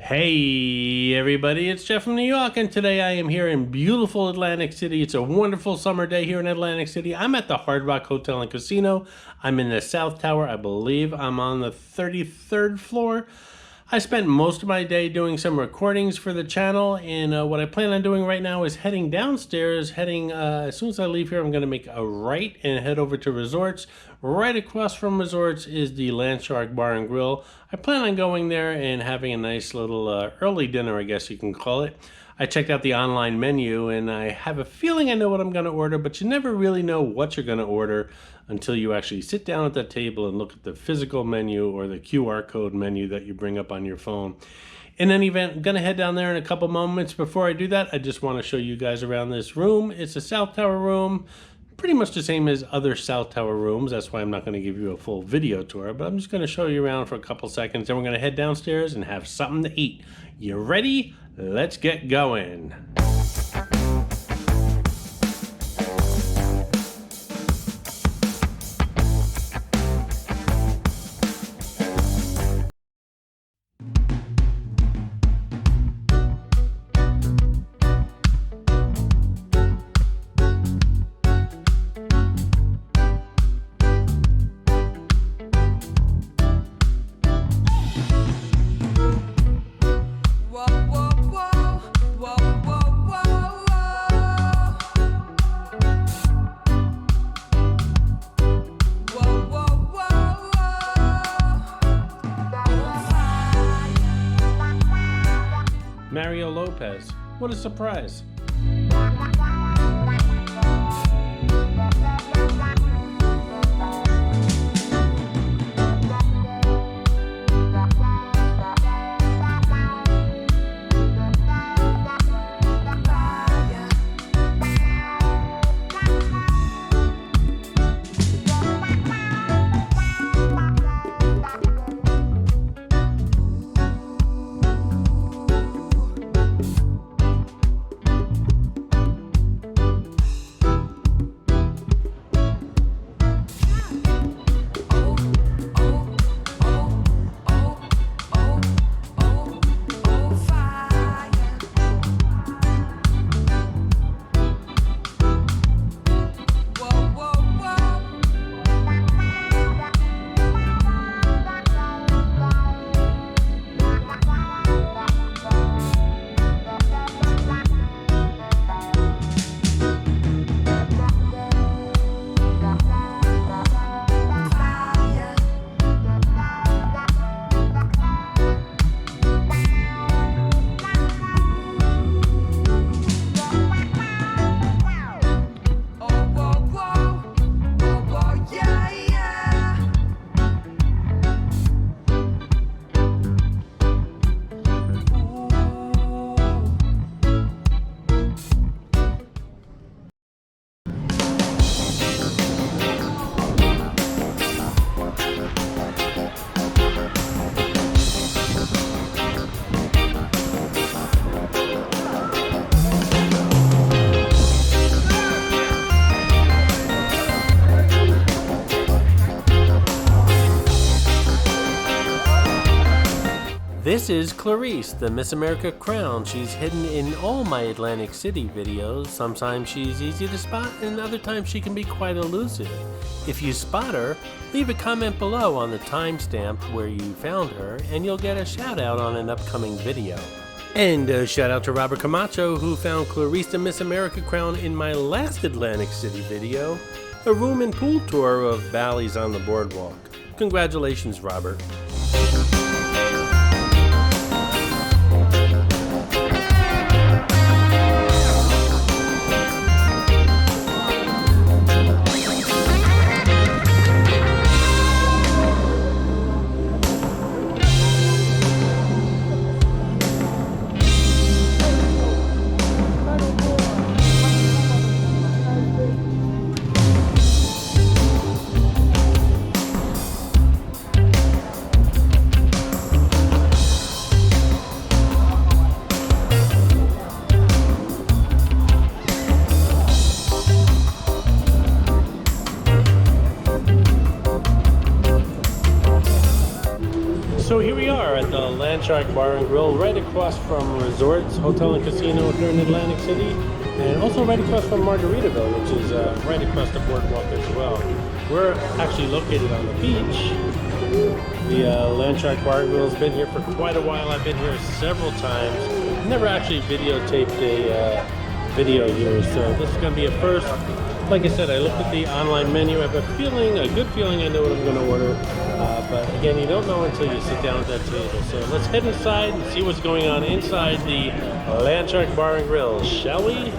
Hey everybody, it's Jeff from New York, and today I am here in beautiful Atlantic City. It's a wonderful summer day here in Atlantic City. I'm at the Hard Rock Hotel and Casino. I'm in the South Tower. I believe I'm on the 33rd floor. I spent most of my day doing some recordings for the channel, and what I plan on doing right now is heading downstairs. As soon as I leave here, I'm going to make a right and head over to Resorts. Right across from Resorts is the Landshark Bar and Grill. I plan on going there and having a nice little early dinner, I guess you can call it. I checked out the online menu, and I have a feeling I know what I'm going to order, but you never really know what you're going to order until you actually sit down at that table and look at the physical menu or the QR code menu that you bring up on your phone. In any event, I'm going to head down there in a couple moments. Before I do that, I just want to show you guys around this room. It's a South Tower room, pretty much the same as other South Tower rooms. That's why I'm not going to give you a full video tour, but I'm just going to show you around for a couple seconds. Then we're going to head downstairs and have something to eat. You ready? Let's get going. Mario Lopez, what a surprise. This is Clarice, the Miss America crown. She's hidden in all my Atlantic City videos. Sometimes she's easy to spot, and other times she can be quite elusive. If you spot her, leave a comment below on the timestamp where you found her, and you'll get a shout out on an upcoming video. And a shout out to Robert Camacho, who found Clarice the Miss America crown in my last Atlantic City video, a room and pool tour of Bally's on the boardwalk. Congratulations, Robert. So here we are at the Landshark Bar and Grill, right across from Resorts Hotel and Casino here in Atlantic City, and also right across from Margaritaville, which is right across the boardwalk as well. We're actually located on the beach. The Landshark Bar and Grill has been here for quite a while. I've been here several times. Never actually videotaped a video here, so this is going to be a first. Like I said, I looked at the online menu. I have a good feeling I know what I'm going to order. But again, you don't know until you sit down at that table. So let's head inside and see what's going on inside the Landshark Bar and Grill, shall we?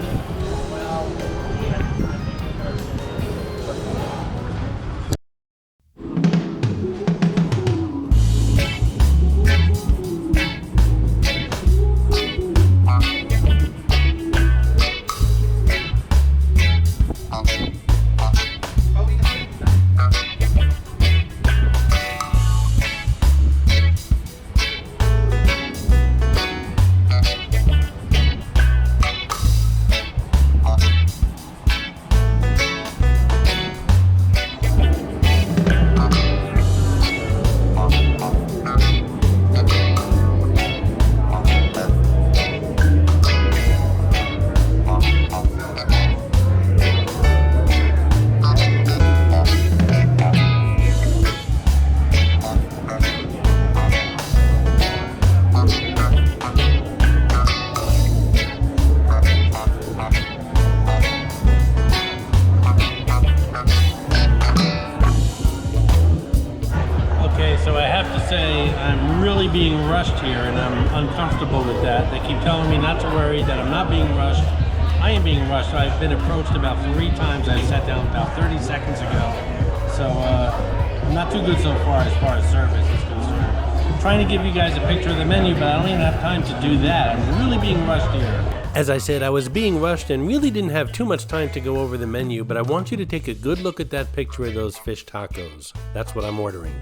So I have to say I'm really being rushed here, and I'm uncomfortable with that. They keep telling me not to worry, that I'm not being rushed. I am being rushed. I've been approached about 3 times. I sat down about 30 seconds ago. So not too good so far as service is concerned. I'm trying to give you guys a picture of the menu, but I don't even have time to do that. I'm really being rushed here. As I said, I was being rushed and really didn't have too much time to go over the menu, but I want you to take a good look at that picture of those fish tacos. That's what I'm ordering.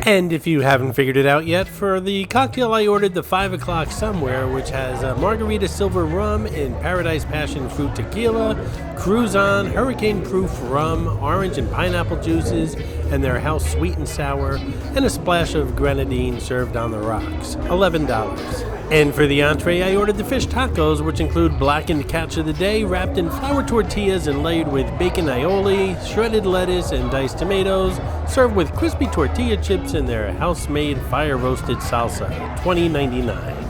And if you haven't figured it out yet, for the cocktail I ordered the 5 o'clock somewhere, which has margarita silver rum and paradise passion fruit tequila, Cruzan, hurricane proof rum, orange and pineapple juices, and their house sweet and sour, and a splash of grenadine served on the rocks, $11. And for the entree, I ordered the fish tacos, which include blackened catch of the day, wrapped in flour tortillas and layered with bacon aioli, shredded lettuce, and diced tomatoes, served with crispy tortilla chips and their house-made fire-roasted salsa, $20.99.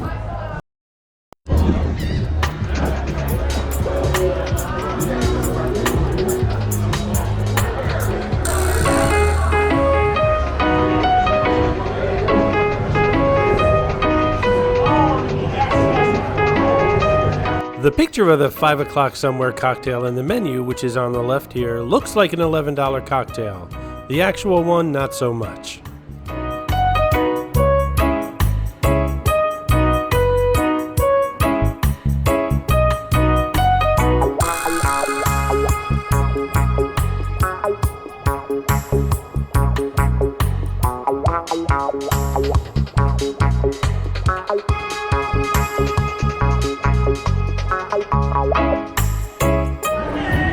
The picture of the 5 o'clock somewhere cocktail in the menu, which is on the left here, looks like an $11 cocktail. The actual one, not so much.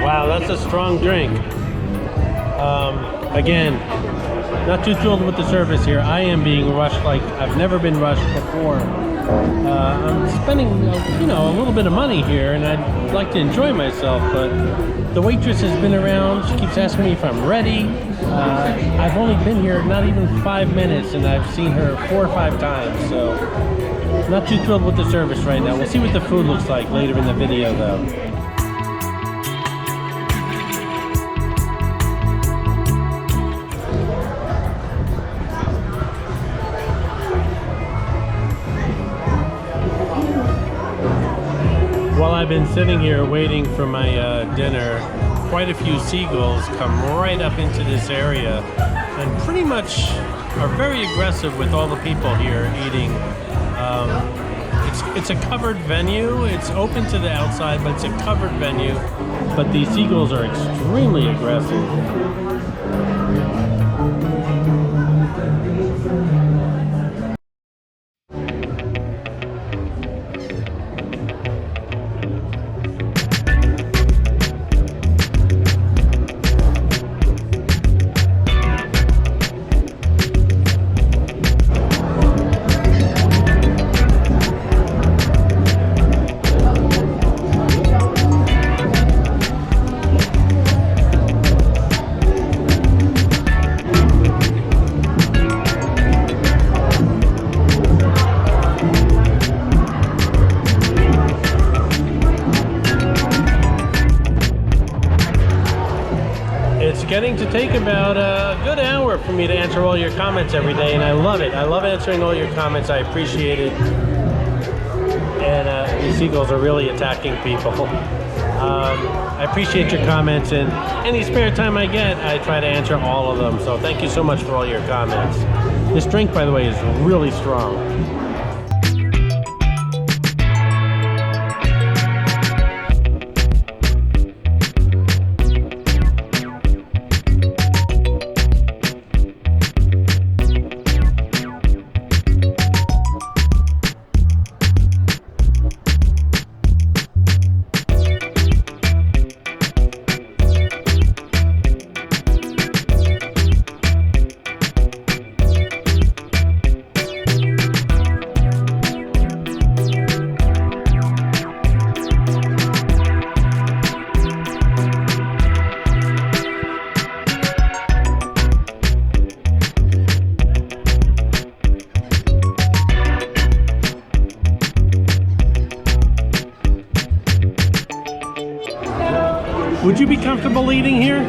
Wow, that's a strong drink. Again, not too thrilled with the service here. I am being rushed like I've never been rushed before. I'm spending, a little bit of money here, and I'd like to enjoy myself, but the waitress has been around. She keeps asking me if I'm ready. I've only been here not even 5 minutes, and I've seen her 4 or 5 times, so not too thrilled with the service right now. We'll see what the food looks like later in the video, though. While I've been sitting here waiting for my dinner, quite a few seagulls come right up into this area and pretty much are very aggressive with all the people here eating. It's a covered venue. It's open to the outside, but it's a covered venue. But these seagulls are extremely aggressive. take about a good hour for me to answer all your comments every day, and I love it. I love answering all your comments. I appreciate it. And these seagulls are really attacking people. I appreciate your comments, and any spare time I get, I try to answer all of them. So thank you so much for all your comments. This drink, by the way, is really strong. Would you be comfortable eating here?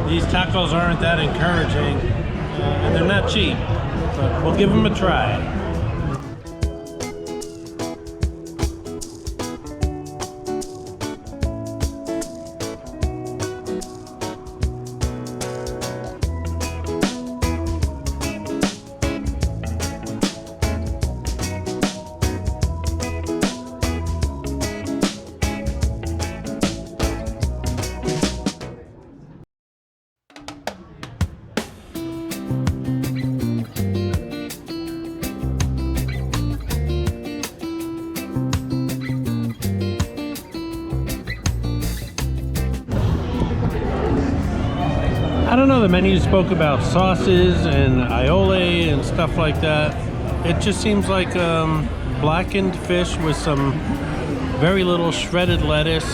These tacos aren't that encouraging, and they're not cheap, but we'll give them a try. I don't know, the menu spoke about sauces and aioli and stuff like that. It just seems like blackened fish with some very little shredded lettuce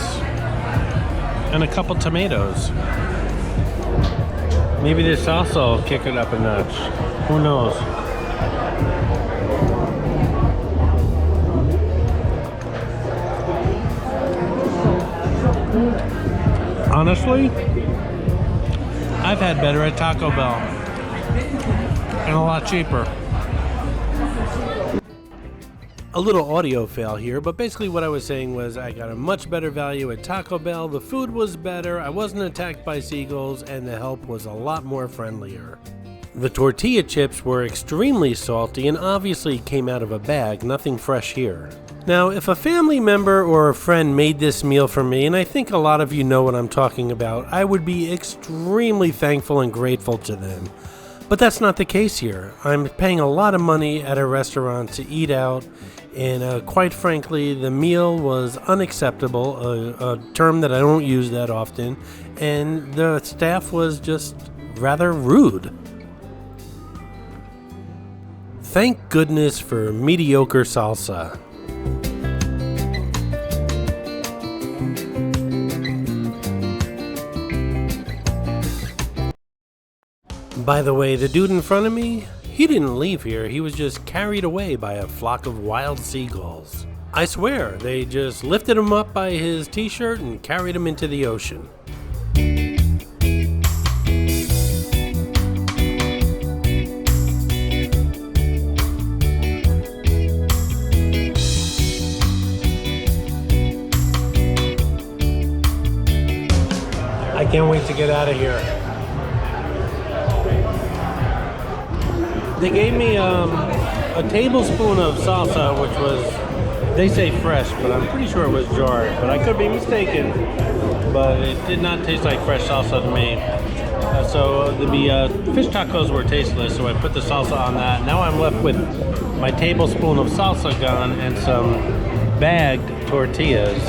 and a couple tomatoes. Maybe this salsa will kick it up a notch. Who knows? Honestly, I've had better at Taco Bell, and a lot cheaper. A little audio fail here, but basically what I was saying was I got a much better value at Taco Bell, the food was better, I wasn't attacked by seagulls, and the help was a lot more friendlier. The tortilla chips were extremely salty and obviously came out of a bag, nothing fresh here. Now, if a family member or a friend made this meal for me, and I think a lot of you know what I'm talking about, I would be extremely thankful and grateful to them. But that's not the case here. I'm paying a lot of money at a restaurant to eat out, and quite frankly, the meal was unacceptable, a term that I don't use that often, and the staff was just rather rude. Thank goodness for mediocre salsa. By the way, the dude in front of me, he didn't leave here, he was just carried away by a flock of wild seagulls. I swear, they just lifted him up by his t-shirt and carried him into the ocean. I can't wait to get out of here. They gave me a tablespoon of salsa, which was, they say fresh, but I'm pretty sure it was jarred. But I could be mistaken, but it did not taste like fresh salsa to me. So the fish tacos were tasteless, so I put the salsa on that. Now I'm left with my tablespoon of salsa gone and some bagged tortillas.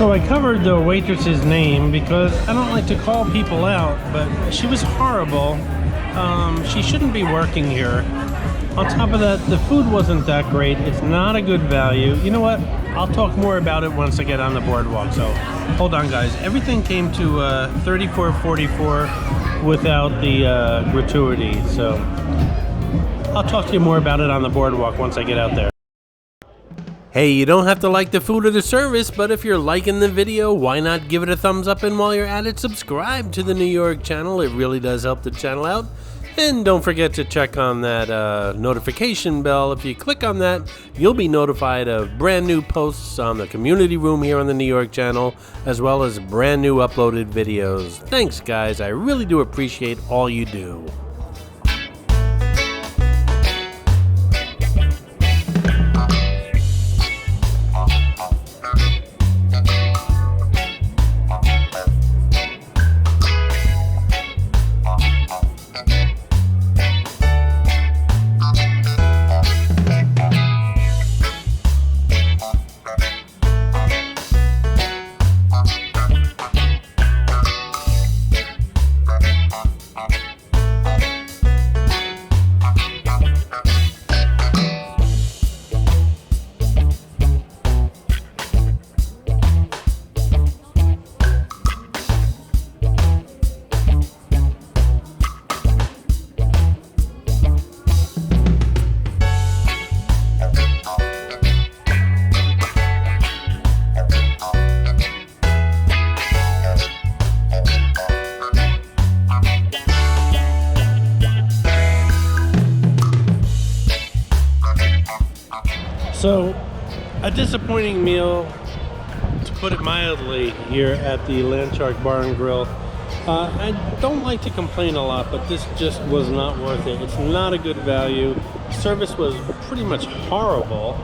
So I covered the waitress's name because I don't like to call people out, but she was horrible. She shouldn't be working here. On top of that, the food wasn't that great. It's not a good value. You know what? I'll talk more about it once I get on the boardwalk. So hold on, guys. Everything came to $34.44 without the gratuity. So I'll talk to you more about it on the boardwalk once I get out there. Hey, you don't have to like the food or the service, but if you're liking the video, why not give it a thumbs up, and while you're at it, subscribe to the New York channel. It really does help the channel out. And don't forget to check on that notification bell. If you click on that, you'll be notified of brand new posts on the community room here on the New York channel, as well as brand new uploaded videos. Thanks, guys. I really do appreciate all you do. So, a disappointing meal, to put it mildly, here at the Landshark Bar and Grill. I don't like to complain a lot, but this just was not worth it. It's not a good value. Service was pretty much horrible.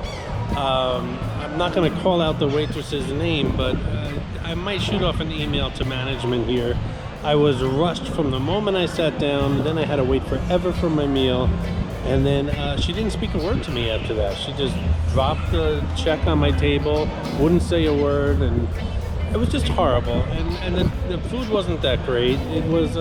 I'm not going to call out the waitress's name, but I might shoot off an email to management here. I was rushed from the moment I sat down, then I had to wait forever for my meal. And then she didn't speak a word to me after that. She just dropped the check on my table, wouldn't say a word, and it was just horrible. And the food wasn't that great. It was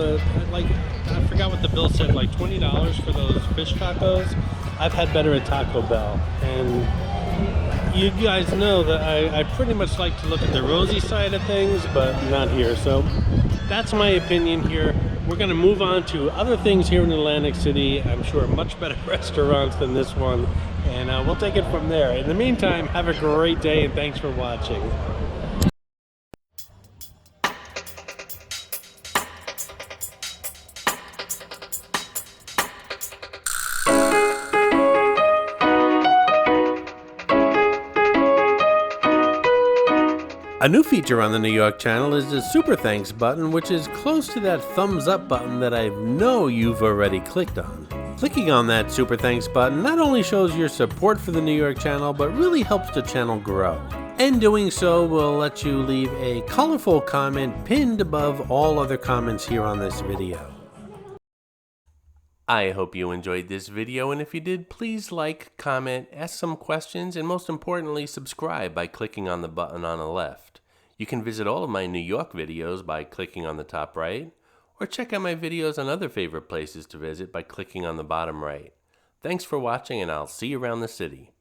like, I forgot what the bill said, like $20 for those fish tacos. I've had better at Taco Bell. And you guys know that I pretty much like to look at the rosy side of things, but not here. So that's my opinion here. We're going to move on to other things here in Atlantic City. I'm sure much better restaurants than this one, and we'll take it from there. In the meantime, have a great day, and thanks for watching. A new feature on the New York channel is the Super Thanks button, which is close to that thumbs up button that I know you've already clicked on. Clicking on that Super Thanks button not only shows your support for the New York channel, but really helps the channel grow. And doing so will let you leave a colorful comment pinned above all other comments here on this video. I hope you enjoyed this video, and if you did, please like, comment, ask some questions, and most importantly, subscribe by clicking on the button on the left. You can visit all of my New York videos by clicking on the top right, or check out my videos on other favorite places to visit by clicking on the bottom right. Thanks for watching, and I'll see you around the city.